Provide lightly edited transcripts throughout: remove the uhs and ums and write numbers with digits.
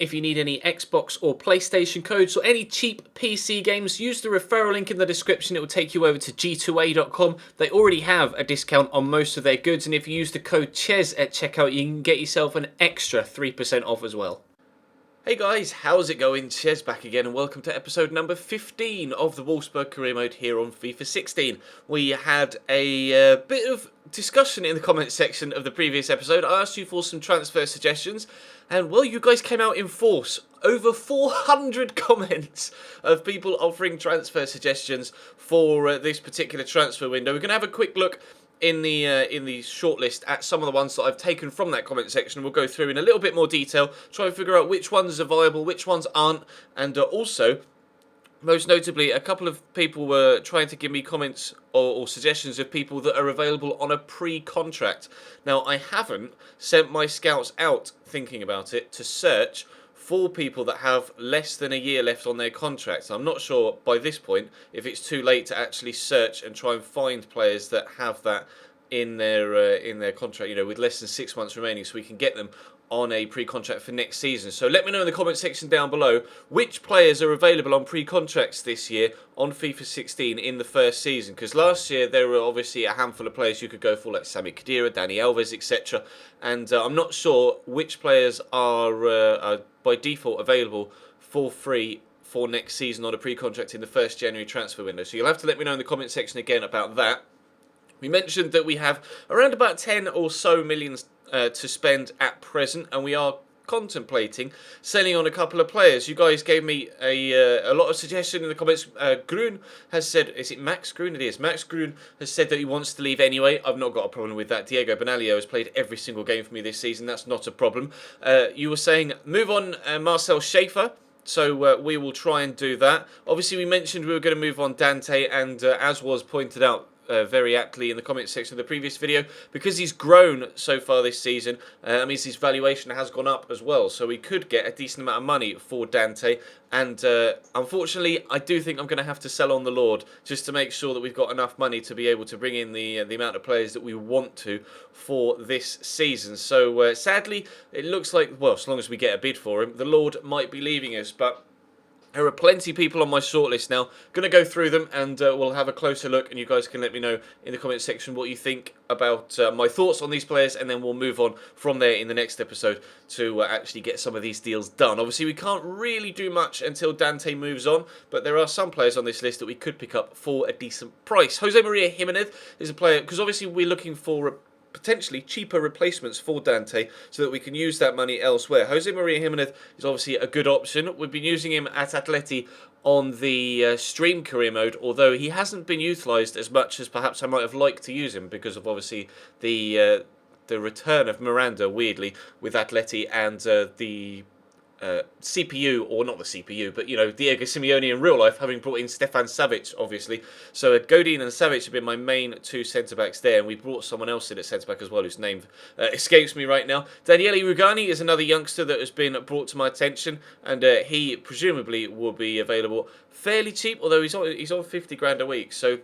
If you need any Xbox or PlayStation codes or any cheap PC games, use the referral link in the description. It will take you over to g2a.com. They already have a discount on most of their goods, and if you use the code CHES at checkout, you can get yourself an extra 3% off as well. Hey guys, how's it going? Ches back again and welcome to episode number 15 of the Wolfsburg career mode here on FIFA 16. We had a bit of discussion in the comments section of the previous episode. I asked you for some transfer suggestions and well, you guys came out in force. Over 400 comments of people offering transfer suggestions for this particular transfer window. We're going to have a quick look in the shortlist at some of the ones that I've taken from that comment section. We'll go through in a little bit more detail, try and figure out which ones are viable, which ones aren't, and also, most notably, a couple of people were trying to give me comments or suggestions of people that are available on a pre-contract. Now, I haven't sent my scouts out, thinking about it, to search for people that have less than a year left on their contracts. I'm not sure by this point if it's too late to actually search and try and find players that have that in their contract, you know, with less than 6 months remaining, so we can get them on a pre-contract for next season. So let me know in the comment section down below which players are available on pre-contracts this year on FIFA 16 in the first season, because last year there were obviously a handful of players you could go for, like Sami Khedira, Dani Alves, etc. And I'm not sure which players are by default available for free for next season on a pre-contract in the first January transfer window. So you'll have to let me know in the comment section again about that. We mentioned that we have around about 10 or so million to spend at present, and we are contemplating selling on a couple of players. You guys gave me a lot of suggestion in the comments. Grun has said, is it Max Grun? It is. Max Grun has said that he wants to leave anyway. I've not got a problem with that. Diego Benaglio has played every single game for me this season. That's not a problem. You were saying move on Marcel Schaefer. So we will try and do that. Obviously, we mentioned we were going to move on Dante, and as was pointed out very aptly in the comment section of the previous video, because he's grown so far this season, means his valuation has gone up as well, so we could get a decent amount of money for Dante, and unfortunately I do think I'm going to have to sell on the Lord just to make sure that we've got enough money to be able to bring in the amount of players that we want to for this season. So sadly it looks like, well, as long as we get a bid for him, the Lord might be leaving us, but there are plenty of people on my shortlist now. Going to go through them and we'll have a closer look, and you guys can let me know in the comment section what you think about my thoughts on these players, and then we'll move on from there in the next episode to actually get some of these deals done. Obviously, we can't really do much until Dante moves on, but there are some players on this list that we could pick up for a decent price. Jose Maria Jimenez is a player, because obviously we're looking for potentially cheaper replacements for Dante so that we can use that money elsewhere. Jose Maria Jimenez is obviously a good option. We've been using him at Atleti on the stream career mode, although he hasn't been utilised as much as perhaps I might have liked to use him because of obviously the return of Miranda, weirdly, with Atleti, and the CPU, or not the CPU, but, you know, Diego Simeone in real life, having brought in Stefan Savic, obviously. So Godin and Savic have been my main two centre-backs there, and we brought someone else in at centre-back as well, whose name escapes me right now. Daniele Rugani is another youngster that has been brought to my attention, and he presumably will be available fairly cheap, although he's on 50 grand a week, so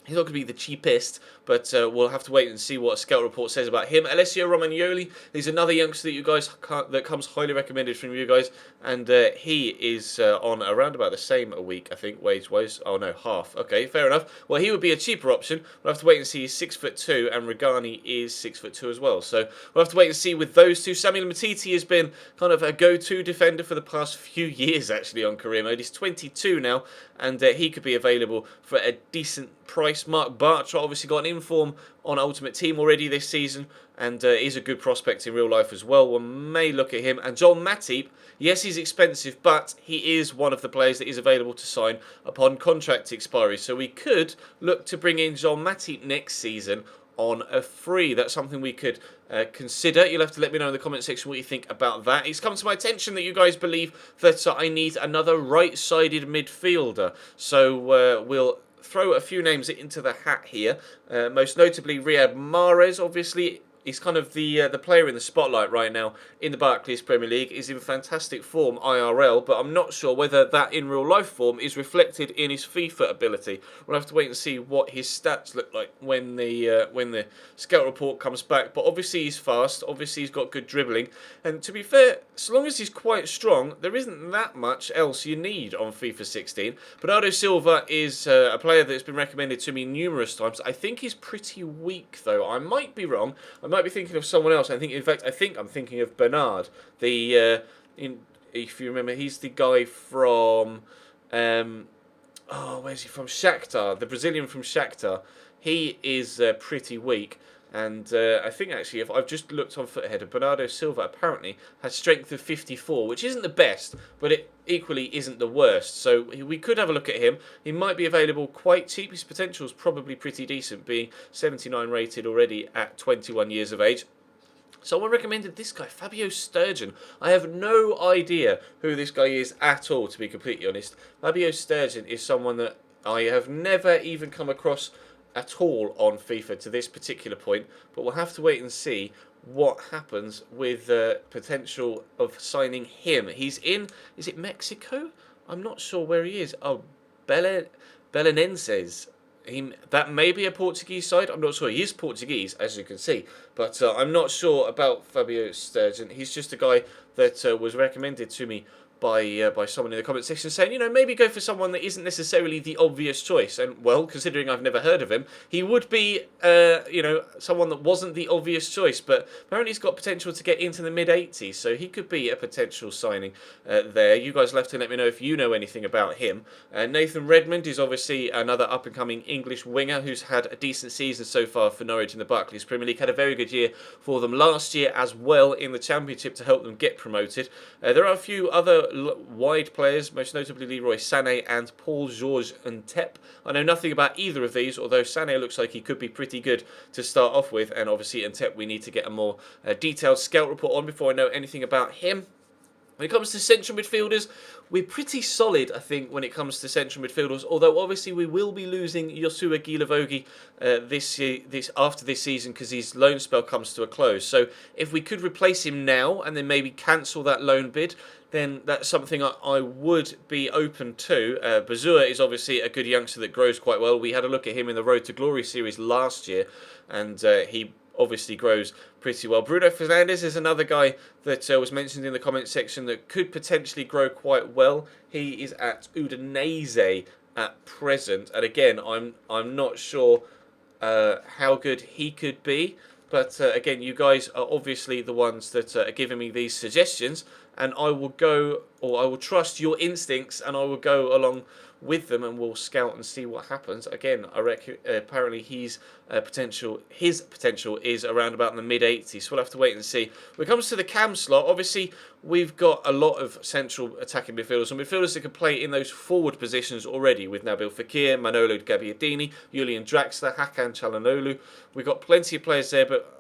he's not going to be the cheapest, but we'll have to wait and see what a scout report says about him. Alessio Romagnoli is another youngster that you guys that comes highly recommended from you guys, and he is on around about the same a week, I think, wage-wise. Oh no, half. Okay, fair enough. Well, he would be a cheaper option. We'll have to wait and see. He's 6'2", and Regani is 6'2" as well. So we'll have to wait and see with those two. Samuel Matiti has been kind of a go-to defender for the past few years, actually, on career mode. He's 22 now, and he could be available for a decent price. Mark Bartra obviously got an inform on Ultimate Team already this season, and he's a good prospect in real life as well. We may look at him. And Joel Matip, yes, he's expensive, but he is one of the players that is available to sign upon contract expiry. So we could look to bring in Joel Matip next season on a free. That's something we could consider. You'll have to let me know in the comment section what you think about that. It's come to my attention that you guys believe that I need another right-sided midfielder. So we'll throw a few names into the hat here. Most notably, Riyad Mahrez, obviously, He's kind of the player in the spotlight right now in the Barclays Premier League. He's in fantastic form IRL, but I'm not sure whether that in real life form is reflected in his FIFA ability. We'll have to wait and see what his stats look like when the scout report comes back. But obviously he's fast. Obviously he's got good dribbling. And to be fair, as long as he's quite strong, there isn't that much else you need on FIFA 16. Bernardo Silva is a player that's been recommended to me numerous times. I think he's pretty weak though. I might be wrong. I might be thinking of someone else. In fact, I think I'm thinking of Bernard. If you remember, he's the guy from, where's he from? Shakhtar, the Brazilian from Shakhtar. He is pretty weak. And I think actually, if I've just looked on Footheader, Bernardo Silva apparently has strength of 54, which isn't the best, but it equally isn't the worst. So we could have a look at him. He might be available quite cheap. His potential is probably pretty decent, being 79 rated already at 21 years of age. Someone recommended this guy, Fabio Sturgeon. I have no idea who this guy is at all, to be completely honest. Fabio Sturgeon is someone that I have never even come across at all on FIFA to this particular point, but we'll have to wait and see what happens with the potential of signing him. He's in, is it Mexico? I'm not sure where he is. Oh, Belenenses. That may be a Portuguese side. I'm not sure. He is Portuguese, as you can see, but I'm not sure about Fabio Sturgeon. He's just a guy that was recommended to me by someone in the comment section saying, maybe go for someone that isn't necessarily the obvious choice. And, well, considering I've never heard of him, he would be, someone that wasn't the obvious choice. But apparently he's got potential to get into the mid-80s, so he could be a potential signing there. You guys left to let me know if you know anything about him. Nathan Redmond is obviously another up-and-coming English winger who's had a decent season so far for Norwich in the Barclays Premier League. Had a very good year for them last year as well in the Championship to help them get promoted. There are a few other wide players, most notably Leroy Sané and Paul Georges Ntep. I know nothing about either of these, although Sané looks like he could be pretty good to start off with, and obviously Ntep we need to get a more detailed scout report on before I know anything about him. When it comes to central midfielders, we're pretty solid, I think, when it comes to central midfielders, although obviously we will be losing Joshua Gilavogi after this season because his loan spell comes to a close. So if we could replace him now and then maybe cancel that loan bid, then that's something I would be open to. Bazua is obviously a good youngster that grows quite well. We had a look at him in the Road to Glory series last year, and he obviously grows pretty well. Bruno Fernandes is another guy that was mentioned in the comment section that could potentially grow quite well. He is at Udinese at present, and again, I'm not sure how good he could be. But again, you guys are obviously the ones that are giving me these suggestions, and I will trust your instincts, and I will go along with them, and we'll scout and see what happens. Again, I reckon apparently his potential is around about the mid-80s, so we'll have to wait and see. When it comes to the cam slot, obviously we've got a lot of central attacking midfielders, and midfielders that can play in those forward positions already with Nabil Fekir, Manolo Gabbiadini, Julian Draxler, Hakan Çalhanoğlu. We've got plenty of players there, but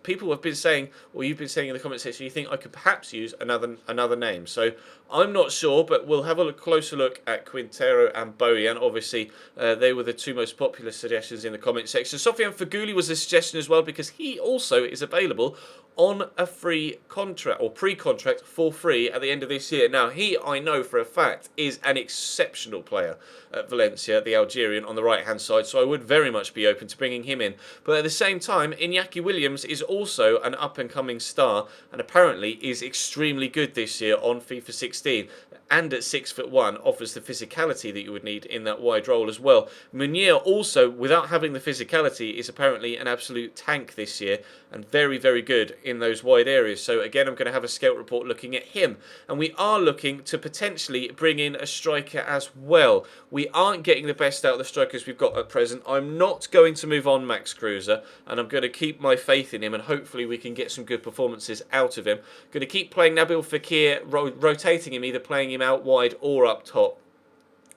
people have been saying, or you've been saying in the comment section, you think I could perhaps use another name. So I'm not sure, but we'll have a closer look at Quintero and Bojan. Obviously, they were the two most popular suggestions in the comment section. Sofiane Feghouli was a suggestion as well because he also is available on a free contract or pre-contract for free at the end of this year. Now, he, I know for a fact, is an exceptional player at Valencia, the Algerian, on the right-hand side, so I would very much be open to bringing him in. But at the same time, Iñaki Williams is also an up-and-coming star and apparently is extremely good this year on FIFA 16, and at 6'1", offers the physicality that you would need in that wide role as well. Meunier also, without having the physicality, is apparently an absolute tank this year and very, very good in those wide areas. So again, I'm going to have a scout report looking at him. And we are looking to potentially bring in a striker as well. We aren't getting the best out of the strikers we've got at present. I'm not going to move on Max Kruse, and I'm going to keep my faith in him, and hopefully we can get some good performances out of him. Going to keep playing Nabil Fekir, rotating him, either playing him out wide or up top.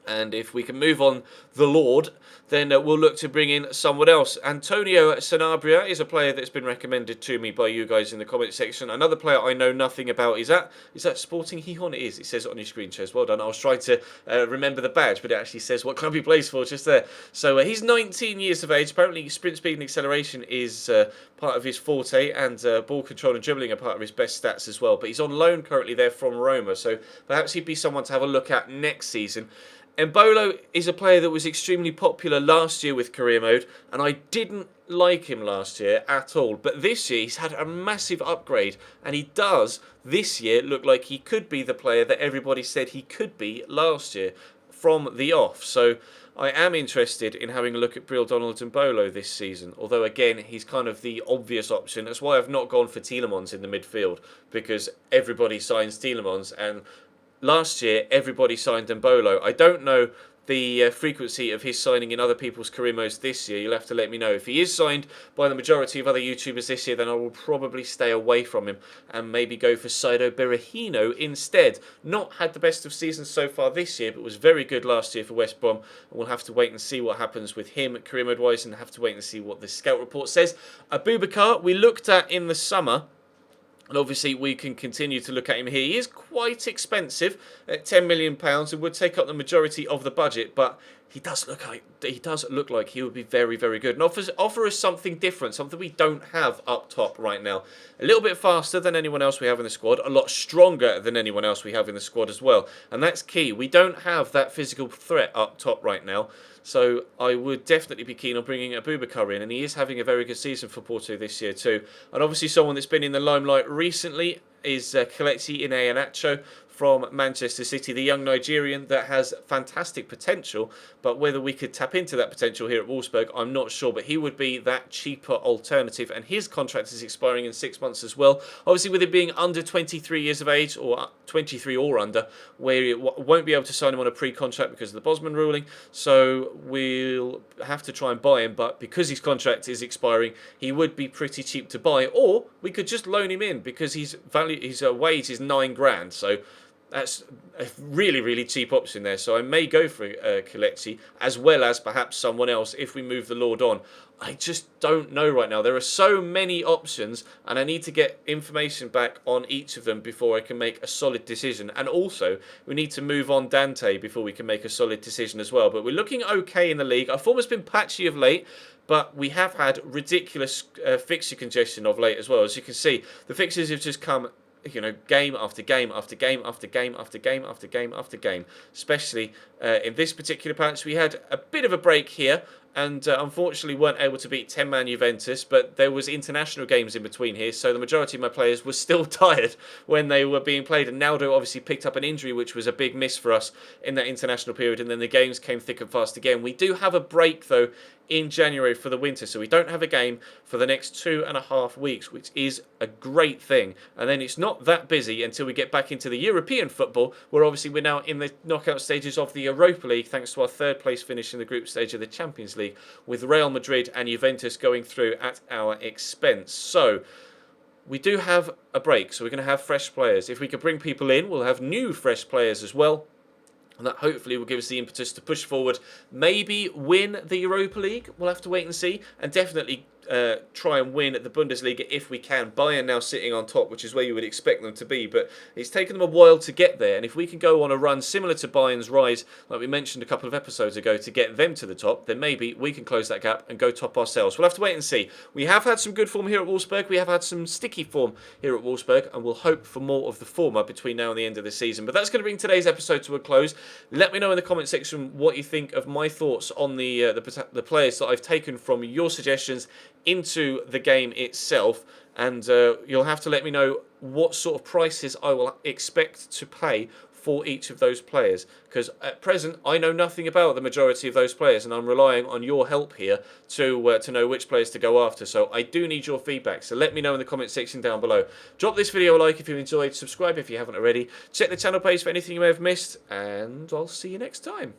And if we can move on the Lord, then we'll look to bring in someone else. Antonio Sanabria is a player that's been recommended to me by you guys in the comment section. Another player I know nothing about. Is that Sporting Gijón? It is. It says it on your screen, Ches. Well done. I was trying to remember the badge, but it actually says what club he plays for just there. So he's 19 years of age. Apparently sprint speed and acceleration is part of his forte, and ball control and dribbling are part of his best stats as well. But he's on loan currently there from Roma, so perhaps he'd be someone to have a look at next season. Embolo is a player that was extremely popular last year with career mode, and I didn't like him last year at all. But this year he's had a massive upgrade, and he does this year look like he could be the player that everybody said he could be last year from the off. So I am interested in having a look at Breel Donald Embolo this season, although again he's kind of the obvious option. That's why I've not gone for Tielemans in the midfield, because everybody signs Tielemans, and last year everybody signed Embolo. I don't know the frequency of his signing in other people's career modes this year. You'll have to let me know. If he is signed by the majority of other YouTubers this year, then I will probably stay away from him and maybe go for Saido Berahino instead. Not had the best of seasons so far this year, but was very good last year for West Brom. And we'll have to wait and see what happens with him career mode wise, and have to wait and see what the scout report says. Abubakar, we looked at in the summer, and obviously we can continue to look at him here. He is quite expensive at £10 million and would take up the majority of the budget, but he does look like he would be very, very good. And offer us something different, something we don't have up top right now. A little bit faster than anyone else we have in the squad, a lot stronger than anyone else we have in the squad as well. And that's key. We don't have that physical threat up top right now. So I would definitely be keen on bringing Abubakar in, and he is having a very good season for Porto this year too. And obviously someone that's been in the limelight recently is Kelechi Iheanacho from Manchester City, the young Nigerian that has fantastic potential, but whether we could tap into that potential here at Wolfsburg, I'm not sure. But he would be that cheaper alternative, and his contract is expiring in 6 months as well. Obviously, with it being under 23 years of age, or 23 or under, we won't be able to sign him on a pre-contract because of the Bosman ruling, so we'll have to try and buy him. But because his contract is expiring, he would be pretty cheap to buy, or we could just loan him in because his wage is £9,000, so that's a really, really cheap option there. So I may go for Kelechi, as well as perhaps someone else if we move the Lord on. I just don't know right now. There are so many options, and I need to get information back on each of them before I can make a solid decision. And also, we need to move on Dante before we can make a solid decision as well. But we're looking okay in the league. Our form has been patchy of late, but we have had ridiculous fixture congestion of late as well. As you can see, the fixtures have just come, you know, game after game after game after game after game after game after game. Especially in this particular patch, we had a bit of a break here, and unfortunately weren't able to beat 10-man Juventus, but there was international games in between here, so the majority of my players were still tired when they were being played. And Naldo obviously picked up an injury, which was a big miss for us in that international period, and then the games came thick and fast again. We do have a break, though, in January for the winter, so we don't have a game for the next 2.5 weeks, which is a great thing. And then it's not that busy until we get back into the European football, where obviously we're now in the knockout stages of the Europa League, thanks to our third place finish in the group stage of the Champions League, with Real Madrid and Juventus going through at our expense. So we do have a break, so we're going to have fresh players. If we could bring people in, we'll have new fresh players as well, and that hopefully will give us the impetus to push forward, maybe win the Europa League. We'll have to wait and see, and definitely try and win at the Bundesliga if we can. Bayern now sitting on top, which is where you would expect them to be, but it's taken them a while to get there. And if we can go on a run similar to Bayern's rise, like we mentioned a couple of episodes ago, to get them to the top, then maybe we can close that gap and go top ourselves. We'll have to wait and see. We have had some good form here at Wolfsburg. We have had some sticky form here at Wolfsburg, and we'll hope for more of the former between now and the end of the season. But that's going to bring today's episode to a close. Let me know in the comment section what you think of my thoughts on the players that I've taken from your suggestions into the game itself, and you'll have to let me know what sort of prices I will expect to pay for each of those players, because at present I know nothing about the majority of those players, and I'm relying on your help here to know which players to go after. So I do need your feedback, so let me know in the comment section down below. Drop this video a like if you enjoyed, subscribe if you haven't already, check the channel page for anything you may have missed, and I'll see you next time.